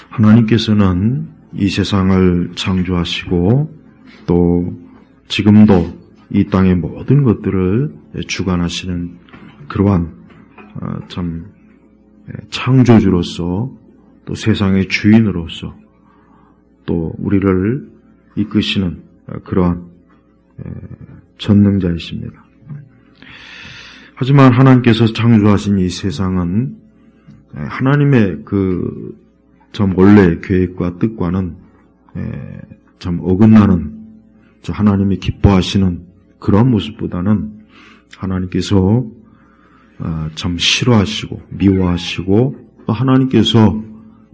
하나님께서는 이 세상을 창조하시고 또 지금도 이 땅의 모든 것들을 주관하시는 그러한 참 창조주로서 또 세상의 주인으로서 또 우리를 이끄시는 그러한 전능자이십니다. 하지만 하나님께서 창조하신 이 세상은 하나님의 그 참 원래 계획과 뜻과는 참 어긋나는 하나님이 기뻐하시는 그런 모습보다는 하나님께서 참 싫어하시고 미워하시고 또 하나님께서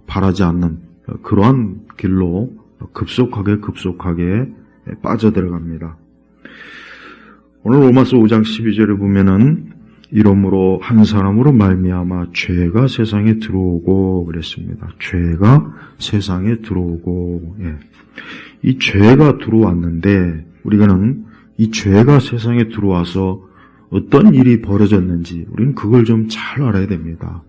바라지 않는 그러한 길로 급속하게 빠져들어갑니다. 오늘 로마서 5장 12절에 보면은 이러므로 한 사람으로 말미암아 죄가 세상에 들어오고 그랬습니다. 죄가 세상에 들어오고, 이 죄가 들어왔는데 우리는 이 죄가 세상에 들어와서 어떤 일이 벌어졌는지 우리는 그걸 좀 잘 알아야 됩니다.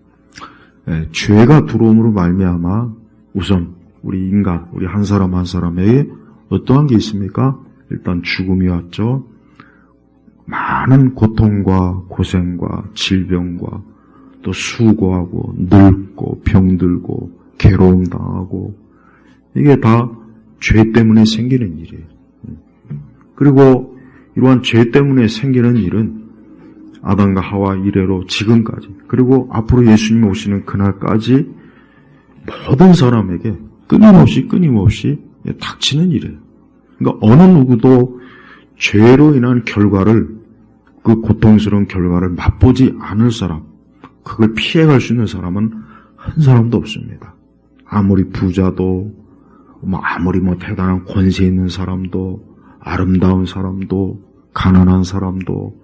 죄가 들어옴으로 말미암아 우선 우리 인간, 우리 한 사람 한 사람에게 어떠한 게 있습니까? 일단 죽음이 왔죠. 많은 고통과 고생과 질병과 또 수고하고 늙고 병들고 괴로움 당하고 이게 다 죄 때문에 생기는 일이에요. 그리고 이러한 죄 때문에 생기는 일은 아담과 하와 이래로 지금까지 그리고 앞으로 예수님이 오시는 그날까지 모든 사람에게 끊임없이 닥치는 일이에요. 그러니까 어느 누구도 죄로 인한 결과를 그 고통스러운 결과를 맛보지 않을 사람, 그걸 피해갈 수 있는 사람은 한 사람도 없습니다. 아무리 부자도 아무리 대단한 권세 있는 사람도 아름다운 사람도 가난한 사람도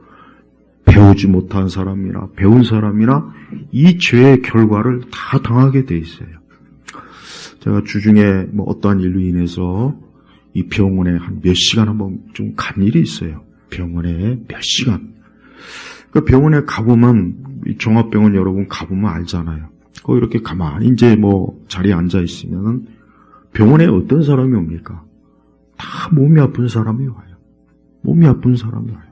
배우지 못한 사람이나 배운 사람이나 이 죄의 결과를 다 당하게 돼 있어요. 제가 주중에 어떠한 일로 인해서 이 병원에 한 몇 시간 한번 좀 간 일이 있어요. 병원에 몇 시간. 그 병원에 가보면, 이 종합병원 여러분 가보면 알잖아요. 거기 이렇게 가만히 이제 자리에 앉아 있으면은 병원에 어떤 사람이 옵니까? 다 몸이 아픈 사람이 와요. 몸이 아픈 사람이 와요.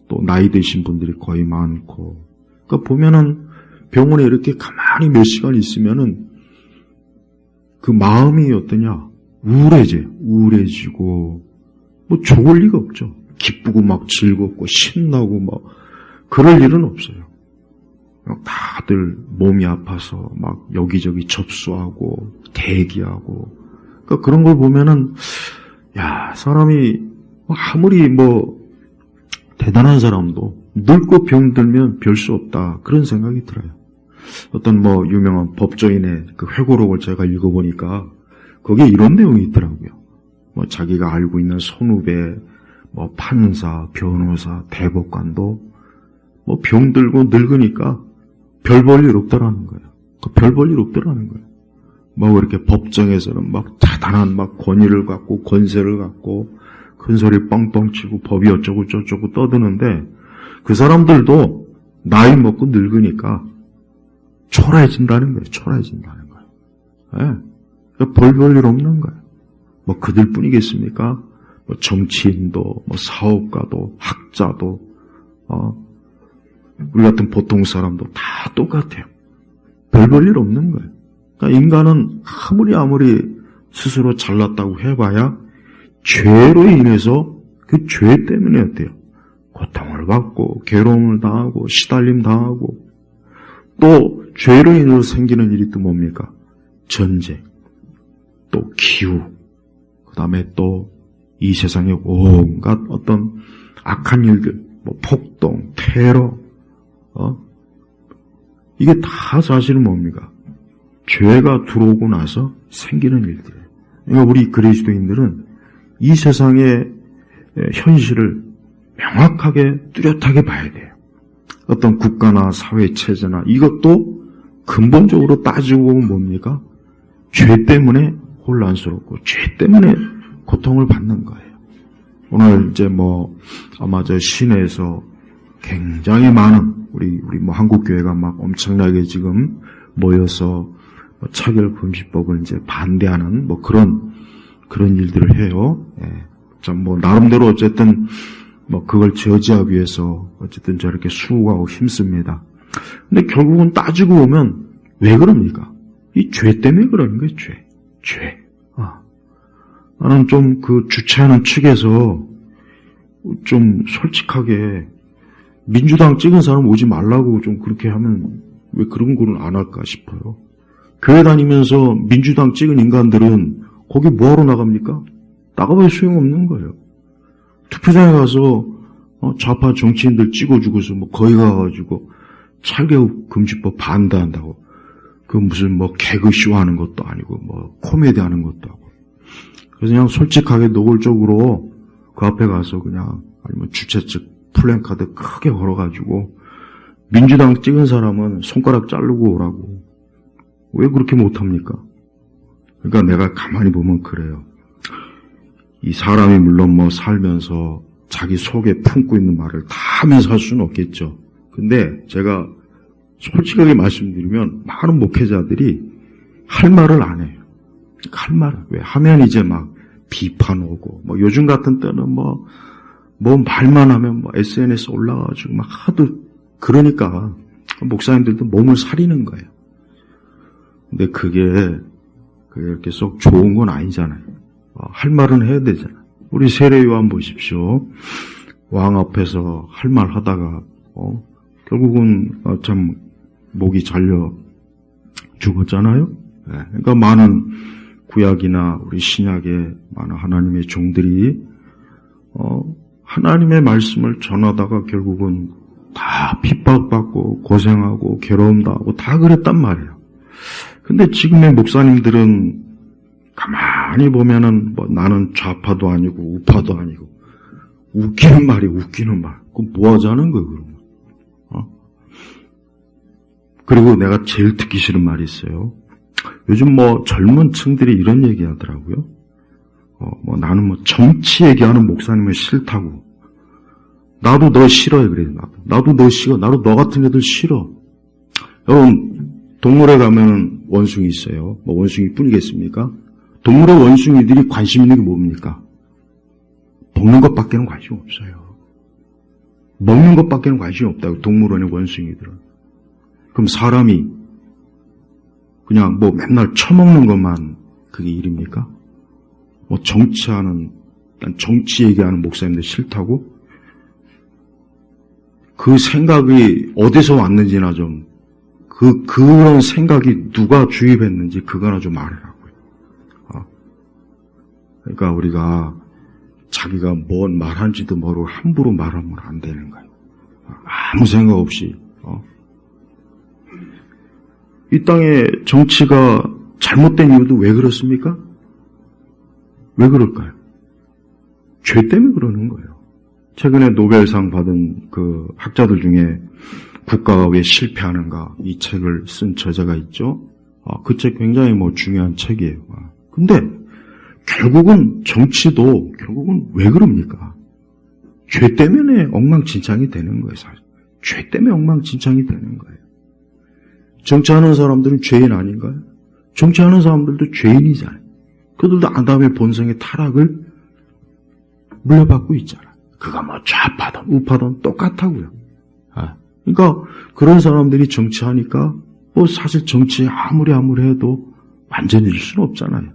또 나이 드신 분들이 거의 많고. 그러니까 보면은 병원에 이렇게 가만히 몇 시간 있으면은 그 마음이 어떠냐? 우울해지고, 좋을 리가 없죠. 기쁘고 즐겁고 신나고 그럴 일은 없어요. 다들 몸이 아파서 여기저기 접수하고 대기하고, 그러니까 그런 걸 보면은, 사람이 아무리 대단한 사람도 늙고 병들면 별 수 없다. 그런 생각이 들어요. 어떤 유명한 법조인의 그 회고록을 제가 읽어보니까 거기에 이런 내용이 있더라고요. 자기가 알고 있는 선후배, 판사, 변호사, 대법관도 병들고 늙으니까 별 볼 일 없더라는 거예요. 별 볼 일 없더라는 거예요. 이렇게 법정에서는 대단한 권위를 갖고 권세를 갖고 큰 소리 뻥뻥 치고 법이 어쩌고 저쩌고 떠드는데 그 사람들도 나이 먹고 늙으니까 초라해진다는 거예요. 초라해진다는 거예요. 별 볼 일 없는 거예요. 그들 뿐이겠습니까? 정치인도, 사업가도, 학자도, 우리 같은 보통 사람도 다 똑같아요. 별 볼 일 없는 거예요. 그러니까 인간은 아무리 스스로 잘났다고 해봐야 죄로 인해서 그 죄 때문에 어때요? 고통을 받고, 괴로움을 당하고, 시달림 당하고, 또 죄로 인해서 생기는 일이 또 뭡니까? 전쟁, 또 기후, 그 다음에 또 이 세상의 온갖 어떤 악한 일들, 폭동, 테러, 이게 다 사실은 뭡니까? 죄가 들어오고 나서 생기는 일들이에요. 그러니까 우리 그리스도인들은 이 세상의 현실을 명확하게 뚜렷하게 봐야 돼요. 어떤 국가나 사회 체제나 이것도 근본적으로 따지고 보면 뭡니까? 죄 때문에 혼란스럽고 죄 때문에 고통을 받는 거예요. 오늘 이제 아마 저 시내에서 굉장히 많은 우리 한국 교회가 엄청나게 지금 모여서 차별금지법을 이제 반대하는 그런 일들을 해요. 예. 참 나름대로 어쨌든 그걸 저지하기 위해서 어쨌든 저렇게 수고하고 힘씁니다. 근데 결국은 따지고 보면 왜 그럽니까? 이 죄 때문에 그러는 거예요, 죄. 나는 좀 그 주최하는 측에서 좀 솔직하게 민주당 찍은 사람 오지 말라고 좀 그렇게 하면 왜 그런 거는 안 할까 싶어요. 교회 다니면서 민주당 찍은 인간들은 거기 뭐하러 나갑니까? 나가봐야 소용없는 거예요. 투표장에 가서 좌파 정치인들 찍어주고서 거기 가가지고 차별금지법 반대한다고 그 무슨 개그쇼 하는 것도 아니고 코미디 하는 것도 하고 그래서 그냥 솔직하게 노골적으로 그 앞에 가서 그냥 아니면 주최 측 플랜카드 크게 걸어가지고 민주당 찍은 사람은 손가락 자르고 오라고. 왜 그렇게 못합니까? 그러니까 내가 가만히 보면 그래요. 이 사람이 물론 살면서 자기 속에 품고 있는 말을 다 하면서 할 수는 없겠죠. 근데 제가 솔직하게 말씀드리면 많은 목회자들이 할 말을 안 해요. 할 말을. 왜? 하면 이제 비판 오고, 요즘 같은 때는 말만 하면 SNS 올라가가지고 하도 그러니까 목사님들도 몸을 사리는 거예요. 근데 그게 이렇게 썩 좋은 건 아니잖아요. 할 말은 해야 되잖아요. 우리 세례 요한 보십시오. 왕 앞에서 할 말 하다가 결국은 참 목이 잘려 죽었잖아요. 네. 그러니까 많은 구약이나 우리 신약의 많은 하나님의 종들이 하나님의 말씀을 전하다가 결국은 다 핍박받고 고생하고 괴로움당하고 다 그랬단 말이에요. 근데 지금의 목사님들은 가만히 보면은 나는 좌파도 아니고 우파도 아니고 웃기는 말. 그럼 뭐 하자는 거예요, 그러면? 그리고 내가 제일 듣기 싫은 말이 있어요. 요즘 젊은 층들이 이런 얘기 하더라고요. 나는 정치 얘기하는 목사님은 싫다고. 나도 너 싫어요, 그래요. 나도 너 싫어. 나도 너 같은 애들 싫어. 여러분, 동물에 가면 원숭이 있어요. 원숭이 뿐이겠습니까? 동물의 원숭이들이 관심 있는 게 뭡니까? 먹는 것밖에는 관심 없어요. 먹는 것밖에는 관심 없다고, 동물원의 원숭이들은. 그럼 사람이 그냥 맨날 처먹는 것만 그게 일입니까? 난 정치 얘기하는 목사님들 싫다고? 그 생각이 어디서 왔는지나 좀, 그런 생각이 누가 주입했는지 그거나 좀 말하라고요. 그러니까 우리가 자기가 뭔 말하는지도 모르고 함부로 말하면 안 되는 거예요. 아무 생각 없이. 이 땅의 정치가 잘못된 이유도 왜 그렇습니까? 왜 그럴까요? 죄 때문에 그러는 거예요. 최근에 노벨상 받은 그 학자들 중에 국가가 왜 실패하는가 이 책을 쓴 저자가 있죠. 그 책 굉장히 중요한 책이에요. 근데 결국은 정치도 결국은 왜 그럽니까? 죄 때문에 엉망진창이 되는 거예요. 사실. 죄 때문에 엉망진창이 되는 거예요. 정치하는 사람들은 죄인 아닌가요? 정치하는 사람들도 죄인이잖아요. 그들도 아담의 본성의 타락을 물려받고 있잖아요. 그가 좌파든 우파든 똑같다고요. 그러니까 그런 사람들이 정치하니까 사실 정치 아무리 해도 완전히 일 수는 없잖아요.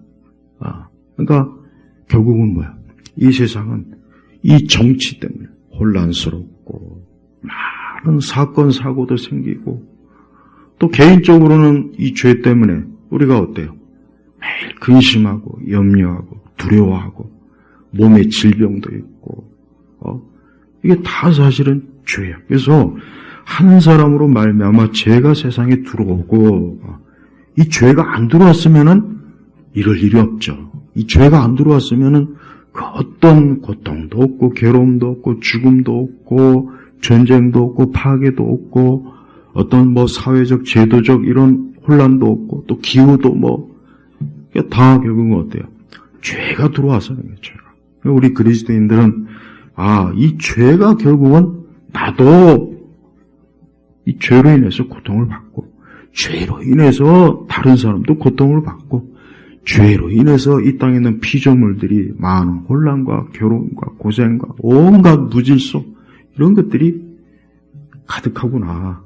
그러니까 결국은 뭐야? 이 세상은 이 정치 때문에 혼란스럽고 많은 사건 사고도 생기고 또 개인적으로는 이 죄 때문에 우리가 어때요? 매일 근심하고 염려하고 두려워하고 몸에 질병도 있고 이게 다 사실은 죄예요. 그래서 한 사람으로 말미암아 죄가 세상에 들어오고 이 죄가 안 들어왔으면은 이럴 일이 없죠. 이 죄가 안 들어왔으면은 그 어떤 고통도 없고 괴로움도 없고 죽음도 없고 전쟁도 없고 파괴도 없고 어떤 사회적 제도적 이런 혼란도 없고 또 기후도 다 결국은 어때요? 죄가 들어와서 그런 거예요. 죄가. 우리 그리스도인들은 이 죄가 결국은 나도 이 죄로 인해서 고통을 받고 죄로 인해서 다른 사람도 고통을 받고 죄로 인해서 이 땅에 있는 피조물들이 많은 혼란과 괴로움과 고생과 온갖 무질서 이런 것들이 가득하구나.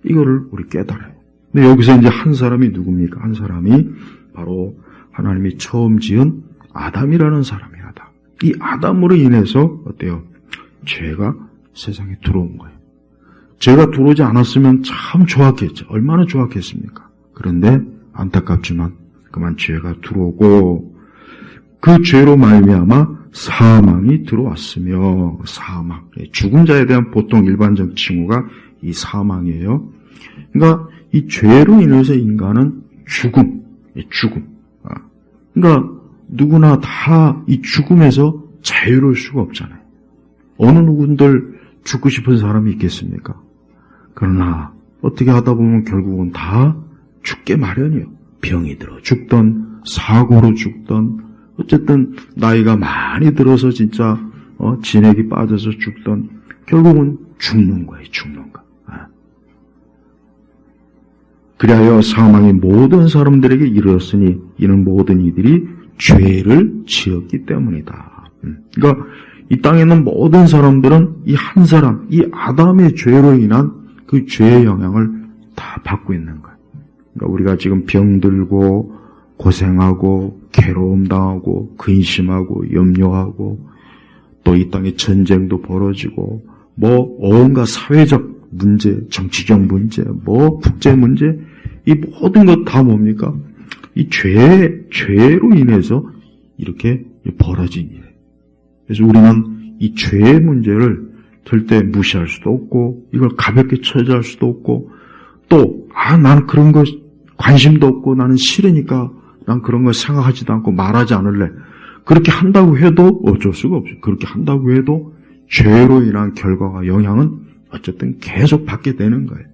이거를 우리 깨달아요. 근데 여기서 이제 한 사람이 누굽니까? 한 사람이 바로 하나님이 처음 지은 아담이라는 사람이야. 이 아담으로 인해서 어때요? 죄가 세상에 들어온 거예요. 죄가 들어오지 않았으면 참 좋았겠죠. 얼마나 좋았겠습니까? 그런데 안타깝지만 그만 죄가 들어오고 그 죄로 말미암아 사망이 들어왔으며 사망, 죽은 자에 대한 보통 일반적 칭호가 이 사망이에요. 그러니까 이 죄로 인해서 인간은 죽음. 그러니까 누구나 다 이 죽음에서 자유로울 수가 없잖아요. 어느 누군들 죽고 싶은 사람이 있겠습니까? 그러나 어떻게 하다 보면 결국은 다 죽게 마련이에요. 병이 들어 죽던 사고로 죽던 어쨌든 나이가 많이 들어서 진짜 진액이 빠져서 죽던 결국은 죽는 거예요. 죽는 거. 그리하여 사망이 모든 사람들에게 이르렀으니 이는 모든 이들이 죄를 지었기 때문이다. 그러니까 이 땅에 있는 모든 사람들은 이 한 사람, 이 아담의 죄로 인한 그 죄의 영향을 다 받고 있는 거예요. 그러니까 우리가 지금 병들고 고생하고 괴로움 당하고 근심하고 염려하고 또 이 땅에 전쟁도 벌어지고 뭐 온갖 사회적 문제, 정치적 문제, 뭐 국제 문제 이 모든 것 다 뭡니까? 이 죄로 인해서 이렇게 벌어진 일이에요. 그래서 우리는 이 죄의 문제를 절대 무시할 수도 없고, 이걸 가볍게 처리할 수도 없고, 또, 난 그런 거 관심도 없고, 나는 싫으니까, 난 그런 거 생각하지도 않고 말하지 않을래. 그렇게 한다고 해도 어쩔 수가 없어요. 그렇게 한다고 해도 죄로 인한 결과가 영향은 어쨌든 계속 받게 되는 거예요.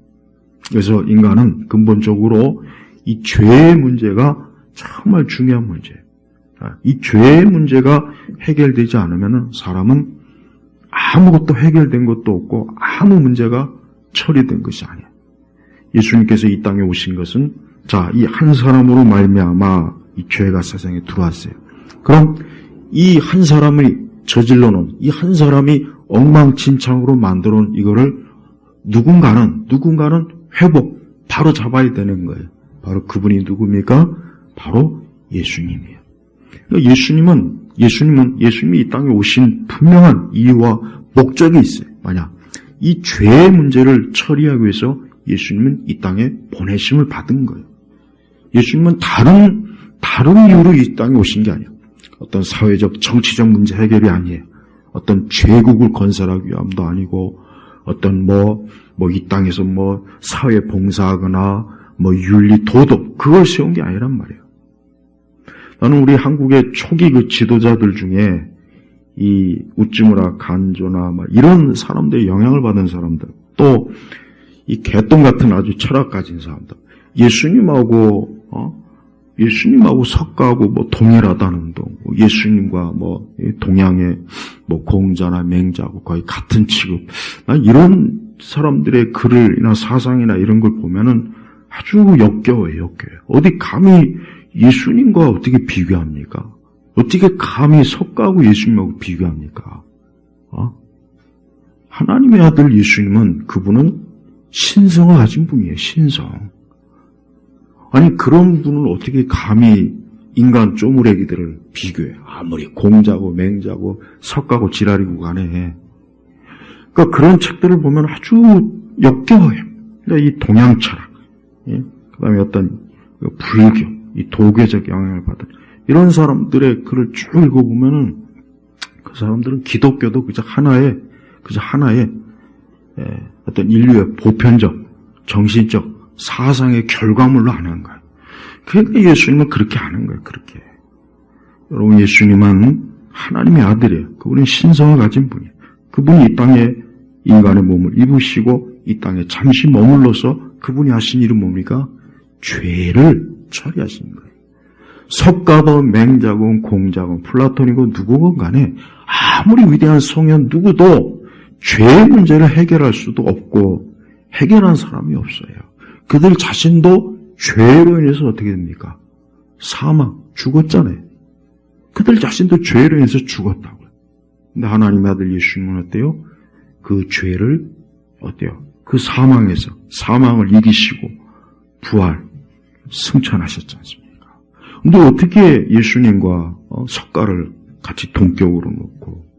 그래서 인간은 근본적으로 이 죄의 문제가 정말 중요한 문제예요. 이 죄의 문제가 해결되지 않으면 사람은 아무것도 해결된 것도 없고 아무 문제가 처리된 것이 아니에요. 예수님께서 이 땅에 오신 것은 이 한 사람으로 말미암아 이 죄가 세상에 들어왔어요. 그럼 이 한 사람이 저질러놓은 이 한 사람이 엉망진창으로 만들어놓은 이거를 누군가는 회복 바로 잡아야 되는 거예요. 바로 그분이 누굽니까? 바로 예수님이에요. 예수님이 이 땅에 오신 분명한 이유와 목적이 있어요. 만약 이 죄의 문제를 처리하기 위해서 예수님은 이 땅에 보내심을 받은 거예요. 예수님은 다른 이유로 이 땅에 오신 게 아니에요. 어떤 사회적, 정치적 문제 해결이 아니에요. 어떤 죄국을 건설하기 위함도 아니고, 어떤 이 땅에서 사회 봉사하거나, 윤리, 도덕, 그걸 세운 게 아니란 말이에요. 나는 우리 한국의 초기 그 지도자들 중에 이 우찌무라 간조나 이런 사람들의 영향을 받은 사람들, 또 이 개똥 같은 아주 철학 가진 사람들, 예수님하고 석가하고 동일하다는 동, 예수님과 동양의 공자나 맹자하고 거의 같은 취급. 난 이런 사람들의 글이나 사상이나 이런 걸 보면은 아주 역겨워요. 어디 감히 예수님과 어떻게 비교합니까? 어떻게 감히 석가하고 예수님하고 비교합니까? 하나님의 아들 예수님은 그분은 신성을 가진 분이에요. 신성. 아니 그런 분을 어떻게 감히 인간 쪼무레기들을 비교해? 아무리 공자고 맹자고 석가고 지랄이고 간에. 그러니까 그런 책들을 보면 아주 역겨워요. 그러니까 이 동양 철학, 그다음에 어떤 불교, 이 도교적 영향을 받은 이런 사람들의 글을 쭉 읽어보면은 그 사람들은 기독교도 그저 하나의 어떤 인류의 보편적, 정신적 사상의 결과물로 안 한 거예요. 그러니까 예수님은 그렇게 하는 거예요. 그렇게. 여러분, 예수님은 하나님의 아들이에요. 그분은 신성을 가진 분이에요. 그분이 이 땅에 인간의 몸을 입으시고 이 땅에 잠시 머물러서 그분이 하신 일은 뭡니까? 죄를 처리하신 거예요. 석가건 맹자건 공자건 플라톤이건 누구건 간에 아무리 위대한 성현 누구도 죄의 문제를 해결할 수도 없고 해결한 사람이 없어요. 그들 자신도 죄로 인해서 어떻게 됩니까? 사망, 죽었잖아요. 그들 자신도 죄로 인해서 죽었다고요. 근데 하나님의 아들 예수님은 어때요? 그 죄를 어때요? 그 사망에서 사망을 이기시고 부활, 승천하셨지 않습니까? 근데 어떻게 예수님과 석가를 같이 동격으로 놓고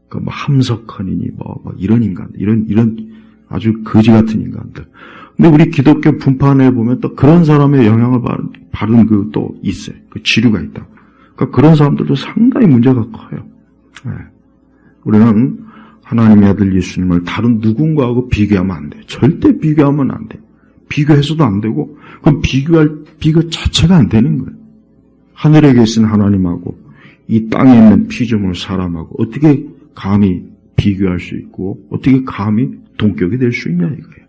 뭐 함석헌이니 뭐 이런 인간, 이런 아주 거지 같은 인간들. 근데 우리 기독교 분판에 보면 또 그런 사람의 영향을 받은 그 또 있어요. 그 지류가 있다. 그러니까 그런 사람들도 상당히 문제가 커요. 네. 우리는 하나님의 아들 예수님을 다른 누군가하고 비교하면 안 돼. 절대 비교하면 안 돼. 비교해서도 안 되고, 그럼 비교 자체가 안 되는 거예요. 하늘에 계신 하나님하고 이 땅에 있는 피조물 사람하고 어떻게 감히 비교할 수 있고 어떻게 감히 동격이 될 수 있냐 이거예요.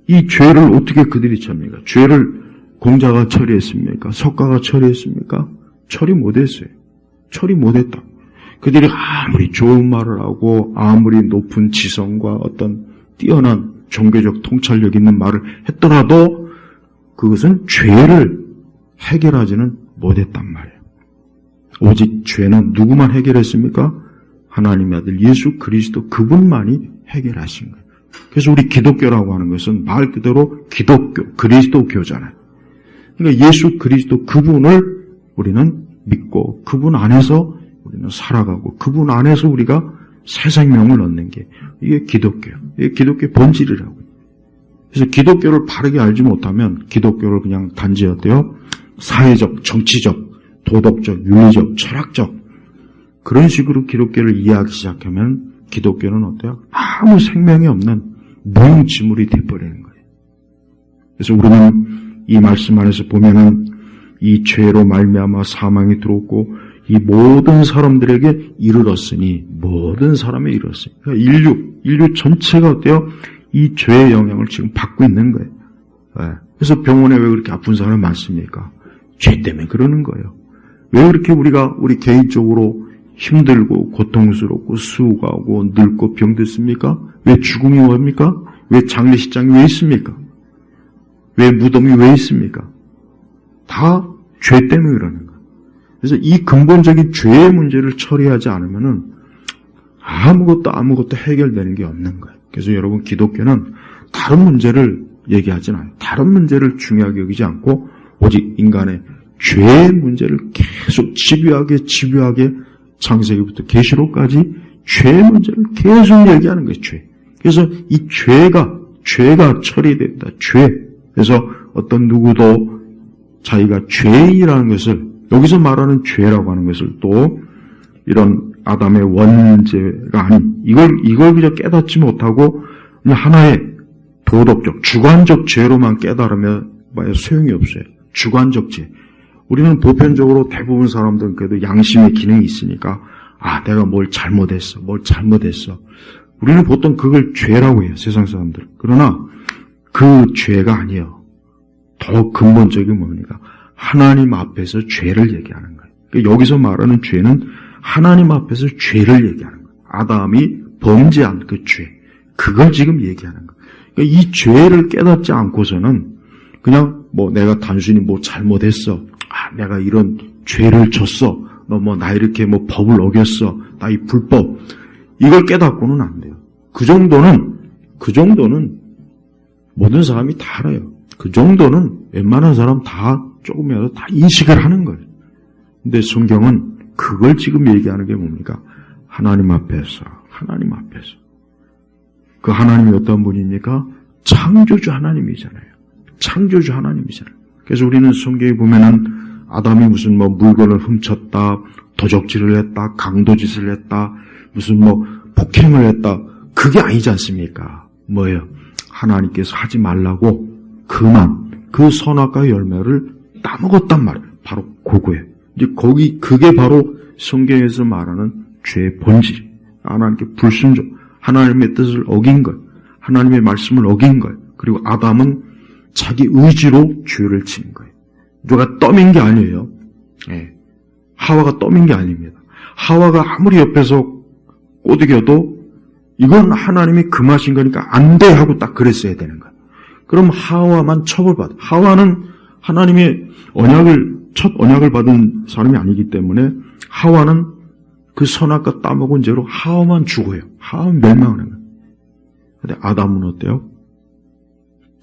이 죄를 어떻게 그들이 찹니까? 죄를 공자가 처리했습니까? 석가가 처리했습니까? 처리 못했어요. 처리 못했다. 그들이 아무리 좋은 말을 하고 아무리 높은 지성과 어떤 뛰어난 종교적 통찰력 있는 말을 했더라도 그것은 죄를 해결하지는 못했단 말이에요. 오직 죄는 누구만 해결했습니까? 하나님의 아들 예수 그리스도 그분만이 해결하신 거예요. 그래서 우리 기독교라고 하는 것은 말 그대로 기독교, 그리스도교잖아요. 그러니까 예수 그리스도 그분을 우리는 믿고 그분 안에서 우리는 살아가고 그분 안에서 우리가 새 생명을 얻는 게 이게 기독교예요. 이게 기독교의 본질이라고요. 그래서 기독교를 바르게 알지 못하면 기독교를 그냥 단지 어때요? 사회적, 정치적, 도덕적, 윤리적, 철학적 그런 식으로 기독교를 이해하기 시작하면 기독교는 어때요? 아무 생명이 없는 무용지물이 돼버리는 거예요. 그래서 우리는 이 말씀 안에서 보면은 이 죄로 말미암아 사망이 들어왔고 이 모든 사람들에게 이르렀으니 모든 사람에 이르렀으니 그러니까 인류 전체가 어때요? 이 죄의 영향을 지금 받고 있는 거예요. 네. 그래서 병원에 왜 그렇게 아픈 사람이 많습니까? 죄 때문에 그러는 거예요. 왜 그렇게 우리 개인적으로 힘들고 고통스럽고 수고하고 늙고 병들습니까? 왜 죽음이 옵니까? 왜 장례식장이 왜 있습니까? 왜 무덤이 왜 있습니까? 다 죄 때문에 그러는 거예요. 그래서 이 근본적인 죄의 문제를 처리하지 않으면은 아무것도 해결되는 게 없는 거예요. 그래서 여러분 기독교는 다른 문제를 얘기하진 않아요. 다른 문제를 중요하게 여기지 않고 오직 인간의 죄의 문제를 계속 집요하게 창세기부터 계시록까지 죄의 문제를 계속 얘기하는 거예요. 죄. 그래서 이 죄가 처리됩니다. 죄. 그래서 어떤 누구도 자기가 죄인이라는 것을 여기서 말하는 죄라고 하는 것을 또 이런 아담의 원죄가 아닌 이걸 그저 깨닫지 못하고 그냥 하나의 도덕적, 주관적 죄로만 깨달으면 소용이 없어요. 주관적 죄. 우리는 보편적으로 대부분 사람들은 그래도 양심의 기능이 있으니까 내가 뭘 잘못했어. 우리는 보통 그걸 죄라고 해요. 세상 사람들. 그러나 그 죄가 아니에요. 더 근본적인 뭡니까? 하나님 앞에서 죄를 얘기하는 거예요. 그러니까 여기서 말하는 죄는 하나님 앞에서 죄를 얘기하는 거예요. 아담이 범죄한 그 죄. 그걸 지금 얘기하는 거예요. 그러니까 이 죄를 깨닫지 않고서는 그냥 내가 단순히 잘못했어. 내가 이런 죄를 졌어. 너 나 이렇게 법을 어겼어. 나 이 불법. 이걸 깨닫고는 안 돼요. 그 정도는 모든 사람이 다 알아요. 그 정도는 웬만한 사람 다 조금이라도 다 인식을 하는 거예요. 근데 성경은 그걸 지금 얘기하는 게 뭡니까? 하나님 앞에서. 그 하나님이 어떤 분입니까? 창조주 하나님이잖아요. 그래서 우리는 성경에 보면은 아담이 무슨 물건을 훔쳤다, 도적질을 했다, 강도짓을 했다, 무슨 폭행을 했다. 그게 아니지 않습니까? 뭐예요? 하나님께서 하지 말라고 그 선악과의 열매를 따먹었단 말이에요. 바로 그거예요. 이제 그게 바로 성경에서 말하는 죄의 본질. 하나님께 불순종, 하나님의 뜻을 어긴 것, 하나님의 말씀을 어긴 것. 그리고 아담은 자기 의지로 죄를 지은 거예요. 누가 떠민 게 아니에요. 하와가 떠민 게 아닙니다. 하와가 아무리 옆에서 꼬드겨도 이건 하나님이 금하신 거니까 안 돼 하고 딱 그랬어야 되는 거예요. 그럼 하와만 처벌받아. 하와는 하나님의 첫 언약을 받은 사람이 아니기 때문에 하와는 그 선악과 따먹은 죄로 하와만 죽어요. 하와는 멸망하는 거예요. 근데 아담은 어때요?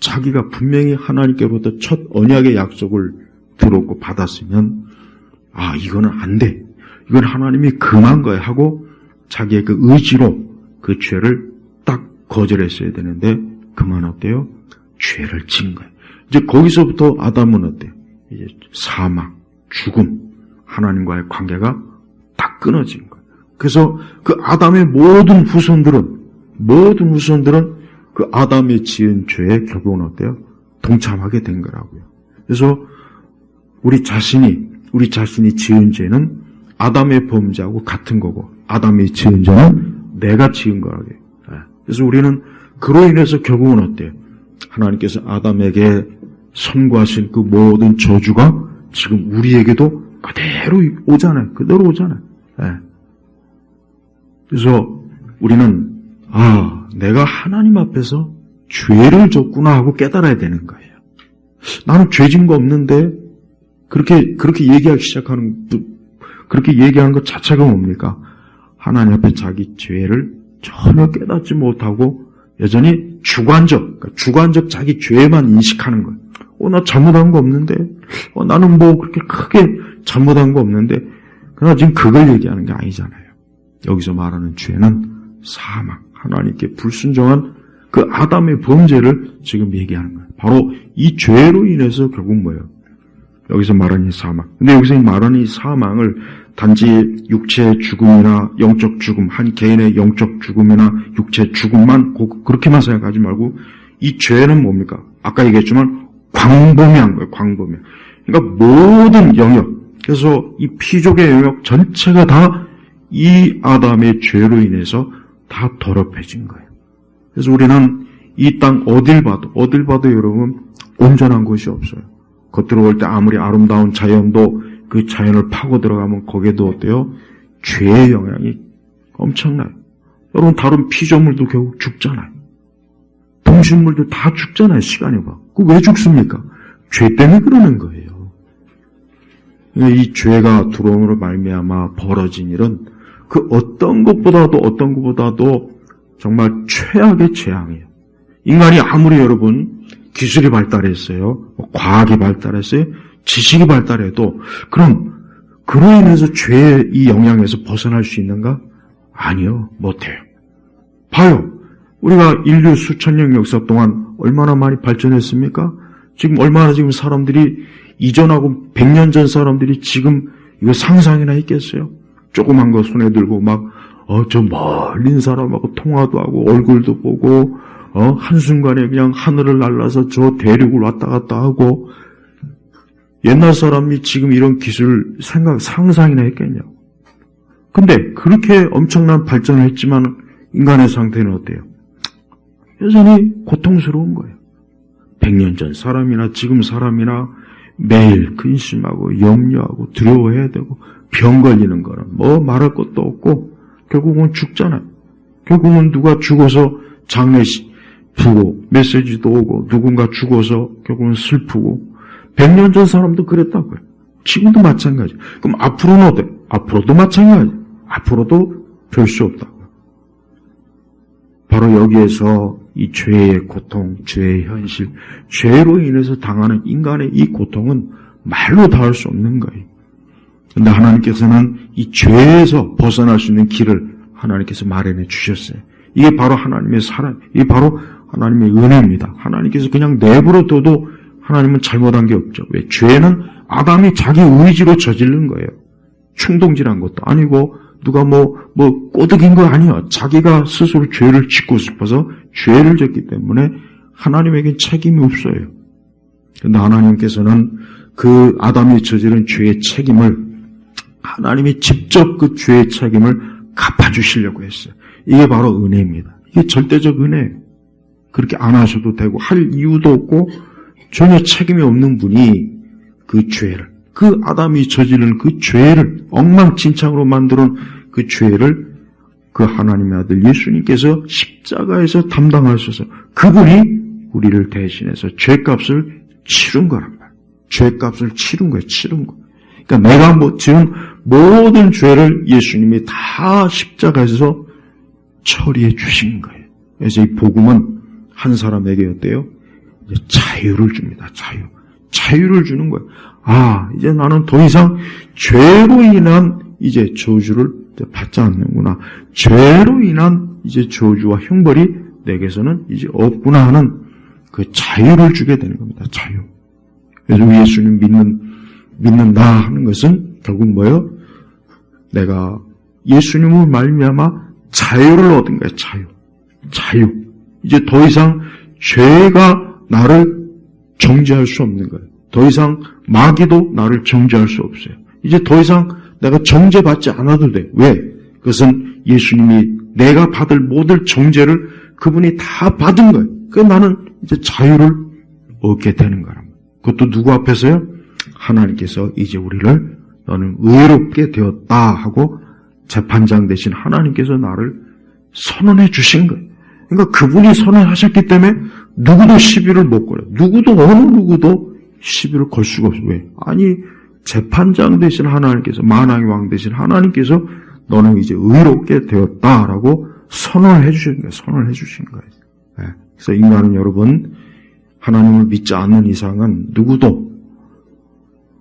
자기가 분명히 하나님께로부터 첫 언약의 약속을 들었고 받았으면 이거는 안 돼. 이건 하나님이 금한 거야 하고 자기의 그 의지로 그 죄를 딱 거절했어야 되는데 그만 어때요? 죄를 진 거예요. 이제 거기서부터 아담은 어때요? 이제 사망, 죽음, 하나님과의 관계가 딱 끊어진 거예요. 그래서 그 아담의 모든 후손들은 그 아담이 지은 죄에 결국은 어때요? 동참하게 된 거라고요. 그래서 우리 자신이 지은 죄는 아담의 범죄하고 같은 거고, 아담이 지은 죄는 내가 지은 거라고요. 그래서 우리는 그로 인해서 결국은 어때요? 하나님께서 아담에게 선고하신 그 모든 저주가 지금 우리에게도 그대로 오잖아요. 그래서 우리는 내가 하나님 앞에서 죄를 졌구나 하고 깨달아야 되는 거예요. 나는 죄진 거 없는데 그렇게 얘기하기 그렇게 얘기하는 것 자체가 뭡니까? 하나님 앞에 자기 죄를 전혀 깨닫지 못하고 여전히 주관적 자기 죄만 인식하는 거예요. 나 잘못한 거 없는데, 나는 뭐 그렇게 크게 잘못한 거 없는데, 그러나 지금 그걸 얘기하는 게 아니잖아요. 여기서 말하는 죄는 사망, 하나님께 불순종한 그 아담의 범죄를 지금 얘기하는 거예요. 바로 이 죄로 인해서 결국 뭐예요? 여기서 말하는 이 사망. 근데 여기서 말하는 이 사망을 단지 육체의 죽음이나 영적 죽음, 한 개인의 영적 죽음이나 육체의 죽음만 그렇게만 생각하지 말고 이 죄는 뭡니까? 아까 얘기했지만 광범위한 거예요. 광범위. 그러니까 모든 영역, 그래서 이 피족의 영역 전체가 다 이 아담의 죄로 인해서 다 더럽혀진 거예요. 그래서 우리는 이 땅 어딜 봐도 여러분 온전한 곳이 없어요. 겉으로 볼 때 아무리 아름다운 자연도 그 자연을 파고 들어가면 거기에도 어때요? 죄의 영향이 엄청나요. 여러분 다른 피조물도 결국 죽잖아요. 동식물도 다 죽잖아요. 시간이 봐. 왜 죽습니까? 죄 때문에 그러는 거예요. 이 죄가 들어옴으로 말미암아 벌어진 일은 그 어떤 것보다도 정말 최악의 재앙이에요. 인간이 아무리 여러분 기술이 발달했어요. 과학이 발달했어요. 지식이 발달해도 그럼 그로 인해서 죄의 이 영향에서 벗어날 수 있는가? 아니요. 못해요. 봐요. 우리가 인류 수천 년 역사 동안 얼마나 많이 발전했습니까? 지금 얼마나 사람들이 이전하고 100년 전 사람들이 지금 이거 상상이나 있겠어요? 조그만 거 손에 들고 저 멀린 사람하고 통화도 하고 얼굴도 보고 한순간에 그냥 하늘을 날아서 저 대륙을 왔다 갔다 하고 옛날 사람이 지금 이런 기술 상상이나 했겠냐고. 근데 그렇게 엄청난 발전을 했지만 인간의 상태는 어때요? 여전히 고통스러운 거예요. 100년 전 사람이나 지금 사람이나 매일 근심하고 염려하고 두려워해야 되고 병 걸리는 거는 뭐 말할 것도 없고 결국은 죽잖아요. 결국은 누가 죽어서 장례식 부고 메시지도 오고 누군가 죽어서 결국은 슬프고 100년 전 사람도 그랬다고요. 지금도 마찬가지. 그럼 앞으로는 어때? 앞으로도 마찬가지. 앞으로도 별 수 없다고요. 바로 여기에서 이 죄의 고통, 죄의 현실, 죄로 인해서 당하는 인간의 이 고통은 말로 다 할 수 없는 거예요. 그런데 하나님께서는 이 죄에서 벗어날 수 있는 길을 하나님께서 마련해 주셨어요. 이게 바로 하나님의 사랑, 이게 바로 하나님의 은혜입니다. 하나님께서 그냥 내버려둬도 하나님은 잘못한 게 없죠. 왜? 죄는 아담이 자기 의지로 저지른 거예요. 충동질한 것도 아니고 누가 꼬드긴 거 아니에요. 자기가 스스로 죄를 짓고 싶어서 죄를 졌기 때문에 하나님에겐 책임이 없어요. 그런데 하나님께서는 그 아담이 저지른 죄의 책임을 하나님이 직접 그 죄의 책임을 갚아주시려고 했어요. 이게 바로 은혜입니다. 이게 절대적 은혜예요. 그렇게 안 하셔도 되고 할 이유도 없고 전혀 책임이 없는 분이 그 죄를, 그 아담이 저지른 그 죄를 엉망진창으로 만드는 그 죄를 그 하나님의 아들 예수님께서 십자가에서 담당하셔서 그분이 우리를 대신해서 죄값을 치른 거란 말이에요. 죄값을 치른 거예요. 치른 거. 그러니까 내가 지은 모든 죄를 예수님이 다 십자가에서 처리해 주신 거예요. 그래서 이 복음은 한 사람에게 어때요? 이제 자유를 줍니다. 자유를 주는 거예요. 이제 나는 더 이상 죄로 인한 이제 저주를 받지 않는구나. 죄로 인한 이제 저주와 형벌이 내게서는 이제 없구나 하는 그 자유를 주게 되는 겁니다. 자유. 그래서 예수님 믿는다 하는 것은 결국 뭐예요? 내가 예수님을 말미암아 자유를 얻은 거예요. 자유. 이제 더 이상 죄가 나를 정죄할 수 없는 거예요. 더 이상 마귀도 나를 정죄할 수 없어요. 이제 더 이상 내가 정죄받지 않아도 돼. 왜? 그것은 예수님이 내가 받을 모든 정죄를 그분이 다 받은 거예요. 그래서 나는 이제 자유를 얻게 되는 거랍니다. 그것도 누구 앞에서요? 하나님께서 이제 우리를 너는 의롭게 되었다 하고 재판장 대신 하나님께서 나를 선언해 주신 거예요. 그러니까 그분이 선언하셨기 때문에 누구도 시비를 못 걸어요. 어느 누구도 시비를 걸 수가 없어요. 왜? 아니 재판장 대신 하나님께서, 만왕의 왕 대신 하나님께서 너는 이제 의롭게 되었다라고 선언을 해주신 거예요. 네. 그래서 인간은 여러분, 하나님을 믿지 않는 이상은 누구도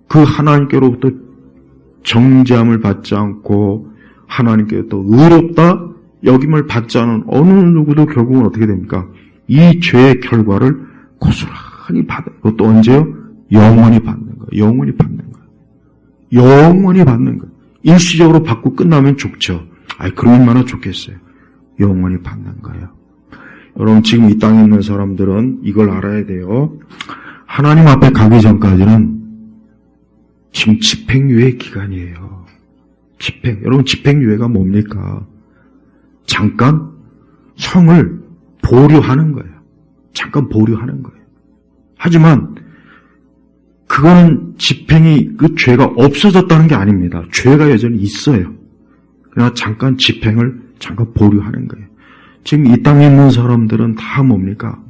그 하나님께로부터 정죄함을 받지 않고 하나님께로부터 의롭다 여김을 받지 않은 어느 누구도 결국은 어떻게 됩니까? 이 죄의 결과를 고스란히 받아요. 그것도 언제요? 영원히 받는 거예요. 영원히 받는 거예요. 일시적으로 받고 끝나면 좋죠. 그러면 얼마나 좋겠어요. 영원히 받는 거예요. 여러분 지금 이 땅에 있는 사람들은 이걸 알아야 돼요. 하나님 앞에 가기 전까지는 지금 집행유예 기간이에요. 여러분 집행유예가 뭡니까? 잠깐 형을 보류하는 거예요. 하지만 그거는 집행이 그 죄가 없어졌다는 게 아닙니다. 죄가 여전히 있어요. 그러나 잠깐 집행을 보류하는 거예요. 지금 이 땅에 있는 사람들은 다 뭡니까?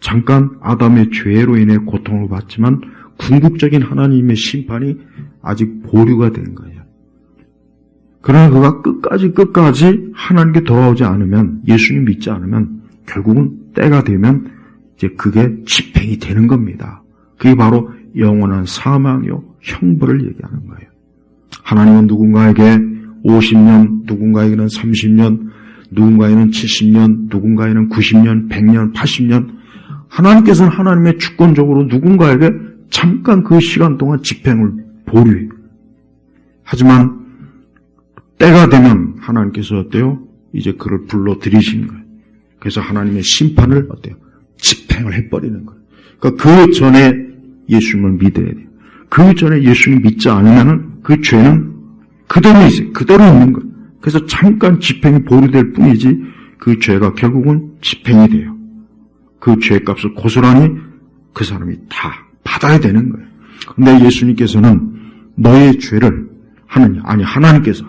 잠깐 아담의 죄로 인해 고통을 받지만 궁극적인 하나님의 심판이 아직 보류가 된 거예요. 그러나 그가 끝까지 하나님께 돌아오지 않으면, 예수님 믿지 않으면 결국은 때가 되면 이제 그게 집행이 되는 겁니다. 그게 바로 영원한 사망이요 형벌을 얘기하는 거예요. 하나님은 누군가에게 50년, 누군가에게는 30년, 누군가에는 70년, 누군가에는 90년, 100년, 80년, 하나님께서는 하나님의 주권적으로 누군가에게 잠깐 그 시간 동안 집행을 보류해요. 하지만 때가 되면 하나님께서 어때요? 이제 그를 불러들이시는 거예요. 그래서 하나님의 심판을 어때요? 집행을 해버리는 거예요. 그러니까 그 전에 예수님을 믿어야 돼요. 그 전에 예수님 믿지 않으면 그 죄는 그대로 있어요. 그대로 있는 거예요. 그래서 잠깐 집행이 보류될 뿐이지 그 죄가 결국은 집행이 돼요. 그 죄값을 고스란히 그 사람이 다 받아야 되는 거예요. 근데 예수님께서는 너의 죄를 하나님께서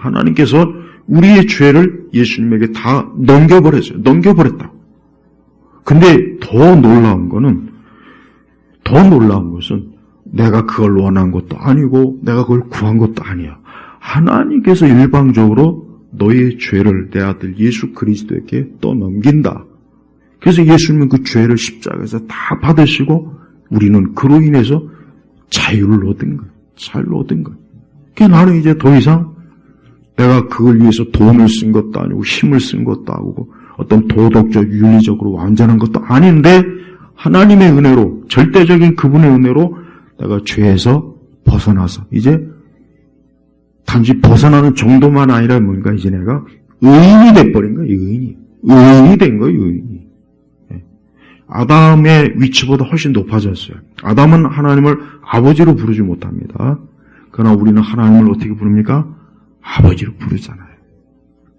우리의 죄를 예수님에게 다 넘겨버렸다고. 근데 더 놀라운 것은 내가 그걸 원한 것도 아니고 내가 그걸 구한 것도 아니야. 하나님께서 일방적으로 너의 죄를 내 아들 예수 그리스도에게 떠넘긴다. 그래서 예수님은 그 죄를 십자가에서 다 받으시고 우리는 그로 인해서 자유를 얻은 거예요. 그러니까 나는 이제 더 이상 내가 그걸 위해서 돈을 쓴 것도 아니고 힘을 쓴 것도 아니고 어떤 도덕적, 윤리적으로 완전한 것도 아닌데 하나님의 은혜로, 절대적인 그분의 은혜로 내가 죄에서 벗어나서 이제 단지 벗어나는 정도만 아니라 뭔가 이제 내가 의인이 돼버린 거예요. 의인이 된 거예요. 의인이. 아담의 위치보다 훨씬 높아졌어요. 아담은 하나님을 아버지로 부르지 못합니다. 그러나 우리는 하나님을 어떻게 부릅니까? 아버지로 부르잖아요.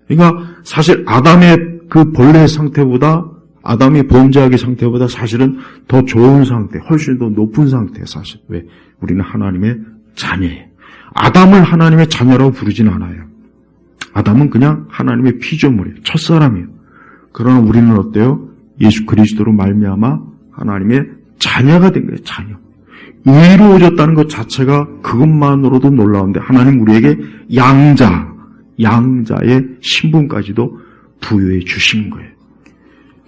그러니까 사실 아담의 그 본래의 상태보다, 아담의 범죄하기 상태보다 사실은 더 좋은 상태, 훨씬 더 높은 상태, 사실. 왜? 우리는 하나님의 자녀예요. 아담을 하나님의 자녀라고 부르진 않아요. 아담은 그냥 하나님의 피조물이에요. 첫사람이에요. 그러나 우리는 어때요? 예수 그리스도로 말미암아 하나님의 자녀가 된 거예요. 자녀. 의로워졌다는 것 자체가 그것만으로도 놀라운데 하나님 우리에게 양자의 신분까지도 부여해 주신 거예요.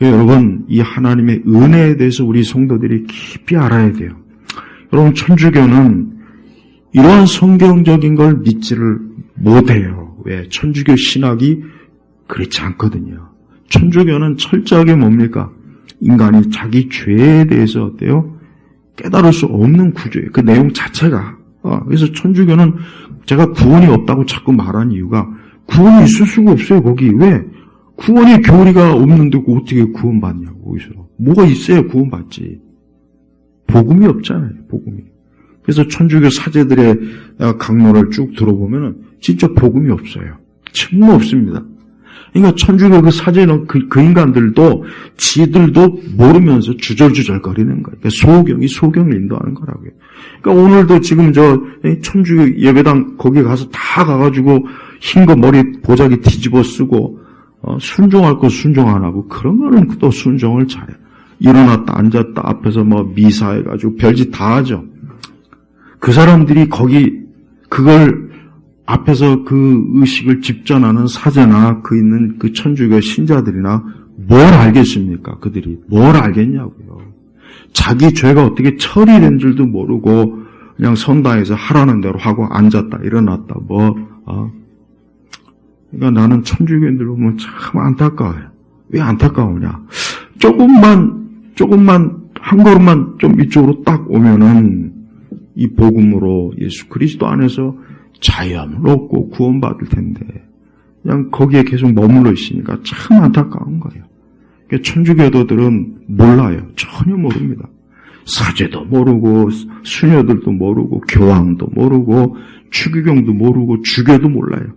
여러분, 이 하나님의 은혜에 대해서 우리 성도들이 깊이 알아야 돼요. 여러분, 천주교는 이러한 성경적인 걸 믿지를 못해요. 왜? 천주교 신학이 그렇지 않거든요. 천주교는 철저하게 뭡니까? 인간이 자기 죄에 대해서 어때요? 깨달을 수 없는 구조예요. 그 내용 자체가. 그래서 천주교는 제가 구원이 없다고 자꾸 말하는 이유가 구원이 있을 수가 없어요. 거기. 왜? 구원의 교리가 없는데 어떻게 구원받냐고. 거기서. 뭐가 있어야 구원받지. 복음이 없잖아요. 복음이. 그래서 천주교 사제들의 강론을 쭉 들어보면은 진짜 복음이 없어요. 정말 없습니다. 그러니까 천주교 그 사제는 그 인간들도 지들도 모르면서 주절주절거리는 거예요. 그러니까 소경을 인도하는 거라고요. 그러니까 오늘도 지금 저 천주교 예배당 거기 가서 다 가가지고 흰 거 머리 보자기 뒤집어 쓰고 순종할 거 순종 안 하고 그런 거는 또 순종을 잘해. 일어났다 앉았다 앞에서 뭐 미사해가지고 별짓 다 하죠. 그 사람들이 거기 그걸 앞에서 그 의식을 집전하는 사제나 그 있는 그 천주교 신자들이나 뭘 알겠습니까? 그들이 뭘 알겠냐고요. 자기 죄가 어떻게 처리된 줄도 모르고 그냥 선당에서 하라는 대로 하고 앉았다 일어났다 그러니까 나는 천주교인들 보면 참 안타까워요. 왜 안타까우냐? 조금만 한 걸음만 좀 이쪽으로 딱 오면은 이 복음으로 예수 그리스도 안에서 자유함을 얻고 구원받을 텐데 그냥 거기에 계속 머물러 있으니까 참 안타까운 거예요. 그러니까 천주교도들은 몰라요. 전혀 모릅니다. 사제도 모르고 수녀들도 모르고 교황도 모르고 추기경도 모르고 주교도 몰라요.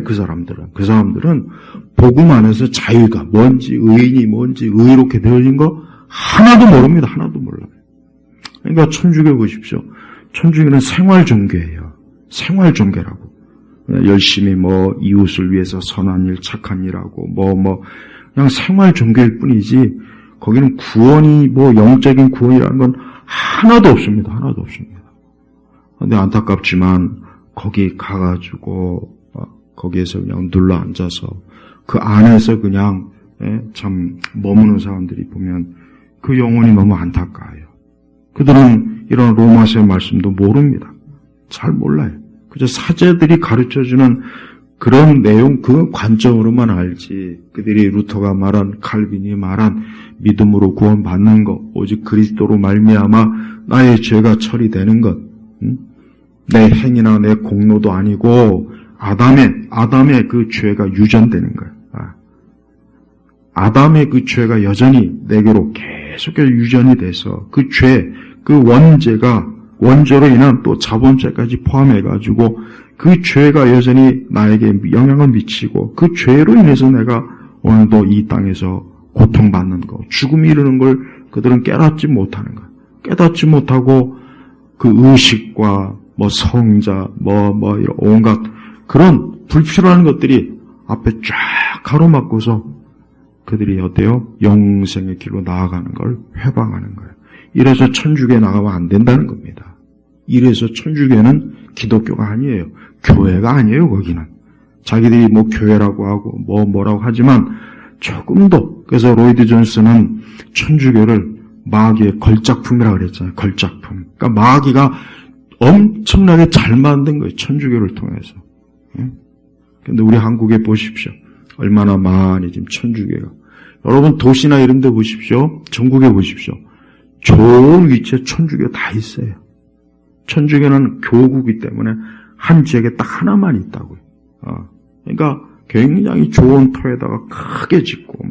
그 사람들은. 그 사람들은 복음 안에서 자유가 뭔지 의인이 뭔지 의롭게 되어진 거 하나도 모릅니다. 하나도 몰라요. 그러니까 천주교 보십시오. 천주교는 생활종교예요. 생활종교라고. 열심히 이웃을 위해서 선한 일, 착한 일하고 그냥 생활종교일 뿐이지 거기는 구원이 영적인 구원이라는 건 하나도 없습니다. 하나도 없습니다. 근데 안타깝지만 거기 가가지고 거기에서 그냥 눌러 앉아서 그 안에서 그냥 참 머무는 사람들이 보면 그 영혼이 너무 안타까워요. 그들은 이런 로마서의 말씀도 모릅니다. 잘 몰라요. 그저 사제들이 가르쳐주는 그런 내용, 그 관점으로만 알지. 그들이 루터가 말한, 칼빈이 말한 믿음으로 구원받는 것, 오직 그리스도로 말미암아 나의 죄가 처리되는 것, 내 행위나 내 공로도 아니고 아담의 그 죄가 유전되는 거예요. 아담의 그 죄가 여전히 내게로 계속해서 유전이 돼서 그 죄, 그 원죄로 인한 또 자본죄까지 포함해가지고 그 죄가 여전히 나에게 영향을 미치고 그 죄로 인해서 내가 오늘도 이 땅에서 고통받는 거, 죽음이 이르는 걸 그들은 깨닫지 못하는 거예요. 깨닫지 못하고 그 의식과 성자, 이런 온갖 그런 불필요한 것들이 앞에 쫙 가로막고서 그들이 어때요? 영생의 길로 나아가는 걸 회방하는 거예요. 이래서 천주교에 나가면 안 된다는 겁니다. 이래서 천주교는 기독교가 아니에요. 교회가 아니에요, 거기는. 자기들이 교회라고 하고 뭐라고 하지만 조금도. 그래서 로이드 존스는 천주교를 마귀의 걸작품이라고 그랬잖아요. 걸작품. 그러니까 마귀가 엄청나게 잘 만든 거예요. 천주교를 통해서. 근데 우리 한국에 보십시오. 얼마나 많이 지금 천주교가. 여러분 도시나 이런 데 보십시오. 전국에 보십시오. 좋은 위치에 천주교 다 있어요. 천주교는 교구이기 때문에 한 지역에 딱 하나만 있다고요. 그러니까 굉장히 좋은 터에다가 크게 짓고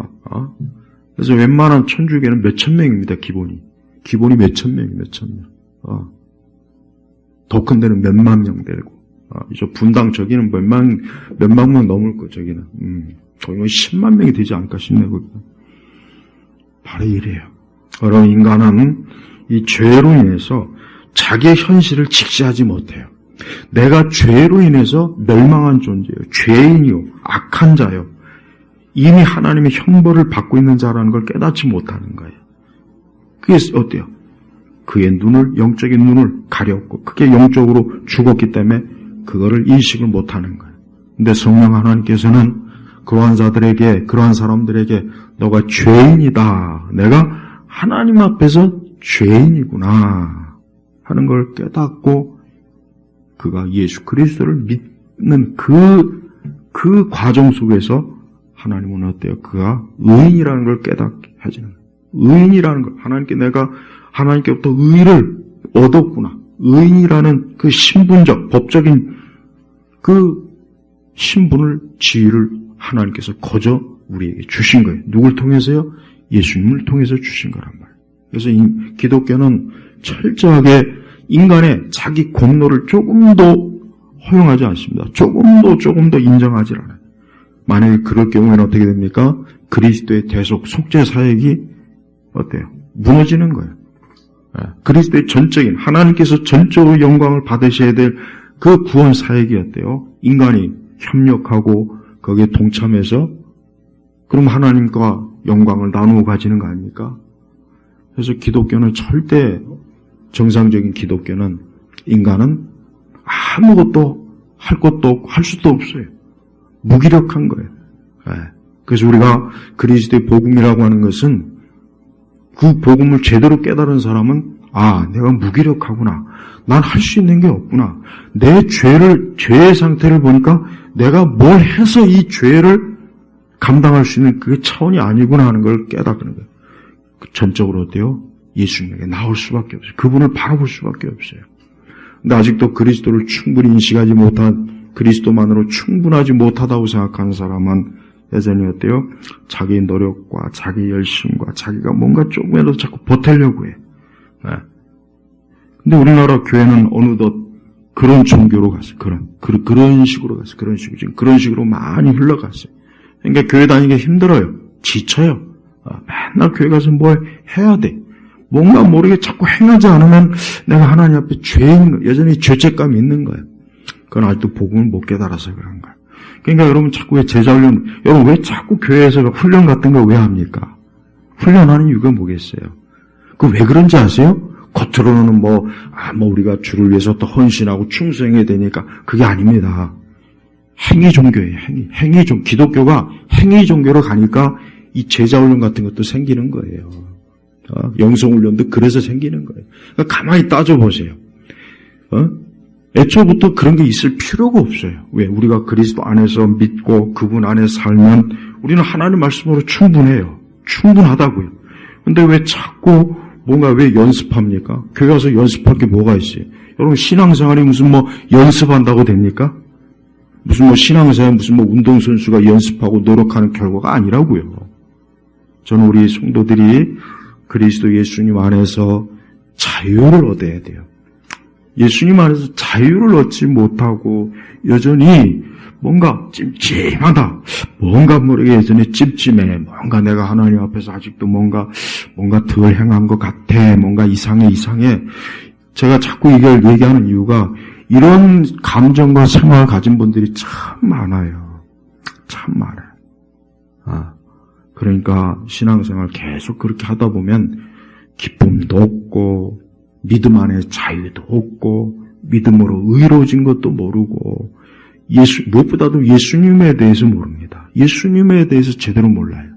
그래서 웬만한 천주교는 몇천 명입니다. 기본이 몇천 명. 더 큰 데는 몇만 명 되고. 저 분당 저기는 몇만 명 넘을 거 저기는. 거의 10만 명이 되지 않을까 싶네요. 거기는. 바로 이래요. 여러분 인간은 이 죄로 인해서 자기의 현실을 직시하지 못해요. 내가 죄로 인해서 멸망한 존재예요. 죄인이요. 악한 자요. 이미 하나님의 형벌을 받고 있는 자라는 걸 깨닫지 못하는 거예요. 그게 어때요? 그의 영적인 눈을 가렸고, 그게 영적으로 죽었기 때문에 그거를 인식을 못하는 거예요. 근데 성령 하나님께서는 그러한 사람들에게 너가 죄인이다. 내가 하나님 앞에서 죄인이구나 하는 걸 깨닫고 그가 예수 그리스도를 믿는 그 과정 속에서 하나님은 어때요? 그가 의인이라는 걸 깨닫게 해주는 거예요. 의인이라는 걸, 내가 하나님께부터 의를 얻었구나. 의인이라는 그 신분적, 법적인 그 신분을, 지위를 하나님께서 거저 우리에게 주신 거예요. 누굴 통해서요? 예수님을 통해서 주신 거란 말이에요. 그래서 이 기독교는 철저하게 인간의 자기 공로를 조금도 허용하지 않습니다. 조금도 인정하지 않아요. 만약에 그럴 경우에는 어떻게 됩니까? 그리스도의 대속, 속죄 사역이 어때요? 무너지는 거예요. 그리스도의 전적인, 하나님께서 전적으로 영광을 받으셔야 될 그 구원 사역이 어때요? 인간이 협력하고 거기에 동참해서 그럼 하나님과 영광을 나누어 가지는 거 아닙니까? 그래서 기독교는 절대, 정상적인 기독교는 인간은 아무것도 할 것도 없고 할 수도 없어요. 무기력한 거예요. 그래서 우리가 그리스도의 복음이라고 하는 것은 그 복음을 제대로 깨달은 사람은 내가 무기력하구나. 난 할 수 있는 게 없구나. 내 죄의 상태를 보니까 내가 뭘 해서 이 죄를 감당할 수 있는 그게 차원이 아니구나 하는 걸 깨닫는 거예요. 전적으로 어때요? 예수님에게 나올 수밖에 없어요. 그분을 바라볼 수밖에 없어요. 근데 아직도 그리스도를 충분히 인식하지 못한, 그리스도만으로 충분하지 못하다고 생각하는 사람은 여전히 어때요? 자기 노력과 자기 열심과 자기가 뭔가 조금이라도 자꾸 보태려고 해요. 근데 우리나라 교회는 어느덧 그런 종교로 갔어요. 그런 식으로 갔어요. 지금 그런 식으로 많이 흘러갔어요. 그러니까 교회 다니기 힘들어요. 지쳐요. 맨날 교회 가서 뭘 해야 돼. 뭔가 모르게 자꾸 행하지 않으면 내가 하나님 앞에 여전히 죄책감이 있는 거예요. 그건 아직도 복음을 못 깨달아서 그런 거예요. 그러니까 여러분 자꾸 왜 제자훈련, 여러분 왜 자꾸 교회에서 훈련 같은 거 왜 합니까? 훈련하는 이유가 뭐겠어요? 그 왜 그런지 아세요? 겉으로는 우리가 주를 위해서 또 헌신하고 충성해야 되니까 그게 아닙니다. 행위 종교예요. 기독교가 행위 종교로 가니까 이 제자훈련 같은 것도 생기는 거예요. 영성훈련도 그래서 생기는 거예요. 그러니까 가만히 따져보세요. 애초부터 그런 게 있을 필요가 없어요. 왜? 우리가 그리스도 안에서 믿고 그분 안에 살면 우리는 하나님 말씀으로 충분해요. 충분하다고요. 근데 왜 자꾸 왜 연습합니까? 교회 가서 연습할 게 뭐가 있어요? 여러분 신앙생활이 무슨 연습한다고 됩니까? 무슨 신앙생활 무슨 운동선수가 연습하고 노력하는 결과가 아니라고요. 저는 우리 성도들이 그리스도 예수님 안에서 자유를 얻어야 돼요. 예수님 안에서 자유를 얻지 못하고 여전히 뭔가 찜찜하다. 뭔가 모르게 여전히 찜찜해. 뭔가 내가 하나님 앞에서 아직도 뭔가 덜 행한 것 같아. 뭔가 이상해. 제가 자꾸 이걸 얘기하는 이유가 이런 감정과 생각을 가진 분들이 참 많아요. 참 많아요. 그러니까 신앙생활 계속 그렇게 하다 보면 기쁨도 없고 믿음 안에 자유도 없고 믿음으로 의로워진 것도 모르고 무엇보다도 예수님에 대해서 모릅니다. 예수님에 대해서 제대로 몰라요.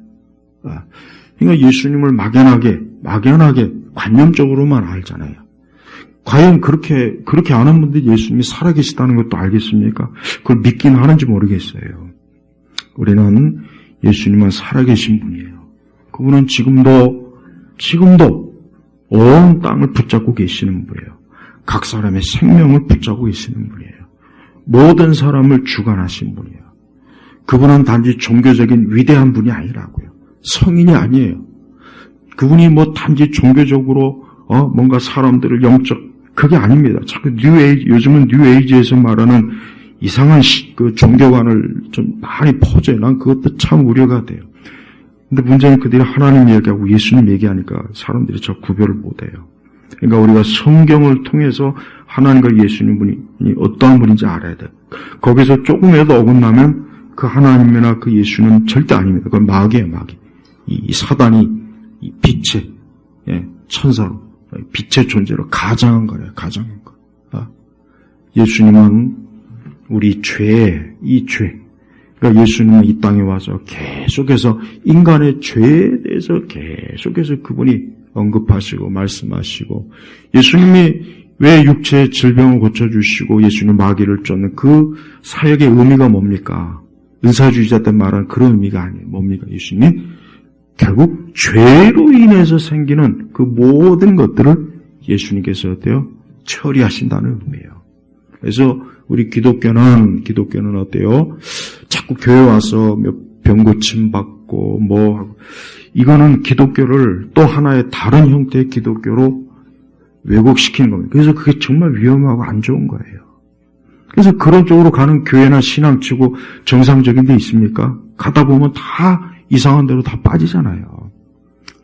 그러니까 예수님을 막연하게 관념적으로만 알잖아요. 과연 그렇게 아는 분들이 예수님이 살아계시다는 것도 알겠습니까? 그걸 믿긴 하는지 모르겠어요. 우리는 예수님은 살아계신 분이에요. 그분은 지금도 온 땅을 붙잡고 계시는 분이에요. 각 사람의 생명을 붙잡고 계시는 분이에요. 모든 사람을 주관하신 분이에요. 그분은 단지 종교적인 위대한 분이 아니라고요. 성인이 아니에요. 그분이 단지 종교적으로 뭔가 사람들을 그게 아닙니다. 자꾸 요즘은 뉴에이지에서 말하는 이상한 그 종교관을 좀 많이 퍼져요. 난 그것도 참 우려가 돼요. 근데 문제는 그들이 하나님 얘기하고 예수님 얘기하니까 사람들이 저 구별을 못해요. 그러니까 우리가 성경을 통해서 하나님과 예수님 분이 어떠한 분인지 알아야 돼요. 거기서 조금이라도 어긋나면 그 하나님이나 그 예수는 절대 아닙니다. 그건 마귀예요, 마귀. 이 사단이 이 빛의 천사로, 빛의 존재로 가장한 거래요. 가장한 거. 예수님은 우리 이 죄, 그러니까 예수님은 이 땅에 와서 계속해서 인간의 죄에 대해서 계속해서 그분이 언급하시고 말씀하시고, 예수님이 왜 육체의 질병을 고쳐주시고 예수님 마귀를 쫓는 그 사역의 의미가 뭡니까? 은사주의자들 말하는 그런 의미가 아니에요. 뭡니까? 예수님이 결국 죄로 인해서 생기는 그 모든 것들을 예수님께서 어때요? 처리하신다는 의미예요. 그래서 우리 기독교는 어때요? 자꾸 교회 와서 병 고침 받고 이거는 기독교를 또 하나의 다른 형태의 기독교로 왜곡시키는 겁니다. 그래서 그게 정말 위험하고 안 좋은 거예요. 그래서 그런 쪽으로 가는 교회나 신앙치고 정상적인 데 있습니까? 가다 보면 다 이상한 데로 다 빠지잖아요.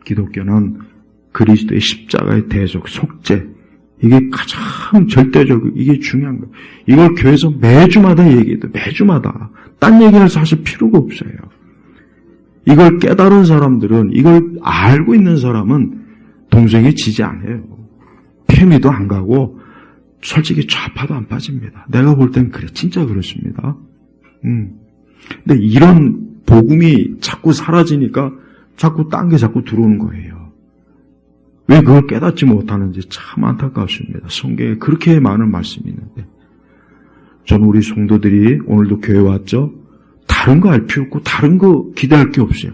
기독교는 그리스도의 십자가의 대속, 속죄, 이게 가장 절대적이고 이게 중요한 거예요. 이걸 교회에서 매주마다 얘기해도 매주마다 딴 얘기를 사실 필요가 없어요. 이걸 깨달은 사람들은, 이걸 알고 있는 사람은 동정에 지지 않아요. 페미도 안 가고 솔직히 좌파도 안 빠집니다. 내가 볼 땐 그래, 진짜 그렇습니다. 근데 이런 복음이 자꾸 사라지니까 자꾸 딴 게 자꾸 들어오는 거예요. 왜 그걸 깨닫지 못하는지 참 안타깝습니다. 성경에 그렇게 많은 말씀이 있는데, 저는 우리 성도들이 오늘도 교회 왔죠? 다른 거 알 필요 없고 다른 거 기대할 게 없어요.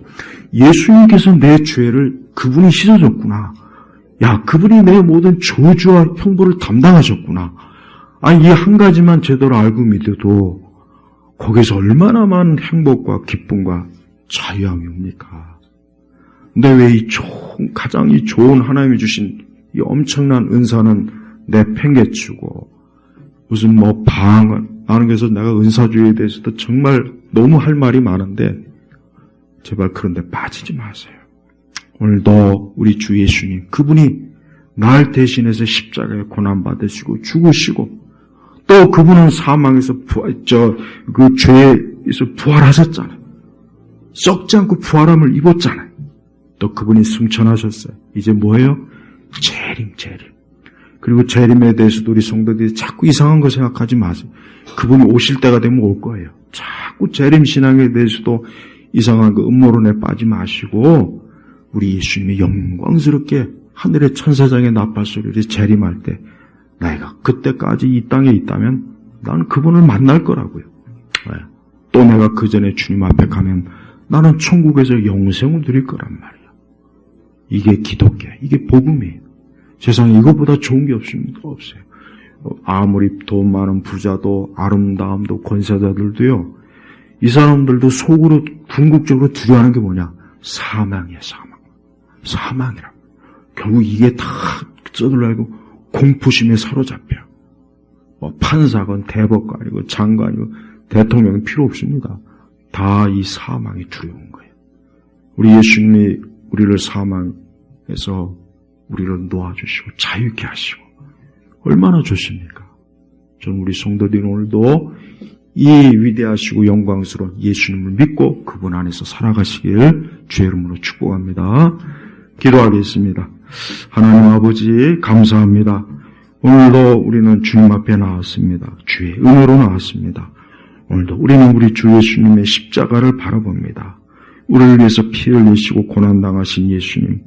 예수님께서 내 죄를 그분이 씻어줬구나. 야, 그분이 내 모든 저주와 형벌을 담당하셨구나. 아니, 이 한 가지만 제대로 알고 믿어도 거기서 얼마나 많은 행복과 기쁨과 자유함이 옵니까? 근데 왜 가장 좋은 하나님이 주신 이 엄청난 은사는 내팽개치고 무슨 방언, 나는 그래서 내가 은사주의에 대해서도 정말 너무 할 말이 많은데 제발 그런 데 빠지지 마세요. 오늘도 우리 주 예수님, 그분이 날 대신해서 십자가에 고난받으시고 죽으시고, 또 그분은 사망에서 그 죄에서 부활하셨잖아요. 썩지 않고 부활함을 입었잖아요. 또 그분이 승천하셨어요. 이제 뭐예요? 재림. 그리고 재림에 대해서도 우리 성도들이 자꾸 이상한 거 생각하지 마세요. 그분이 오실 때가 되면 올 거예요. 자꾸 재림 신앙에 대해서도 이상한 그 음모론에 빠지 마시고, 우리 예수님이 영광스럽게 하늘의 천사장의 나팔소리를 재림할 때 내가 그때까지 이 땅에 있다면 나는 그분을 만날 거라고요. 또 내가 그 전에 주님 앞에 가면 나는 천국에서 영생을 누릴 거란 말이야. 이게 기독교야. 이게 복음이에요. 세상에 이것보다 좋은 게 없습니다. 없어요. 아무리 돈 많은 부자도 아름다움도 권세자들도요, 이 사람들도 속으로 궁극적으로 두려워하는 게 뭐냐? 사망이에요. 사망이라. 결국 이게 다 쩌들라고 공포심에 사로잡혀. 판사건 대법관이고 장관이고 대통령이 필요 없습니다. 다 이 사망이 두려운 거예요. 우리 예수님이 우리를 사망에서 우리를 놓아주시고 자유케 하시고 얼마나 좋습니까? 전 우리 성도들이 오늘도 이 위대하시고 영광스러운 예수님을 믿고 그분 안에서 살아가시길 주의 이름으로 축복합니다. 기도하겠습니다. 하나님 아버지 감사합니다. 오늘도 우리는 주님 앞에 나왔습니다. 주의 은혜로 나왔습니다. 오늘도 우리는 우리 주 예수님의 십자가를 바라봅니다. 우리를 위해서 피 흘리시고 고난당하신 예수님,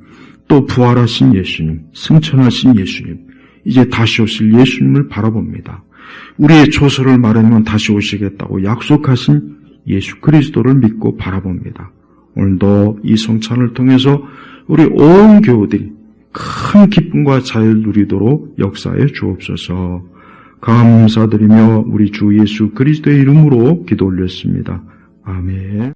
또 부활하신 예수님, 승천하신 예수님, 이제 다시 오실 예수님을 바라봅니다. 우리의 조서를 마련하면 다시 오시겠다고 약속하신 예수 그리스도를 믿고 바라봅니다. 오늘도 이 성찬을 통해서 우리 온 교우들이 큰 기쁨과 자유를 누리도록 역사해 주옵소서. 감사드리며 우리 주 예수 그리스도의 이름으로 기도 올렸습니다. 아멘.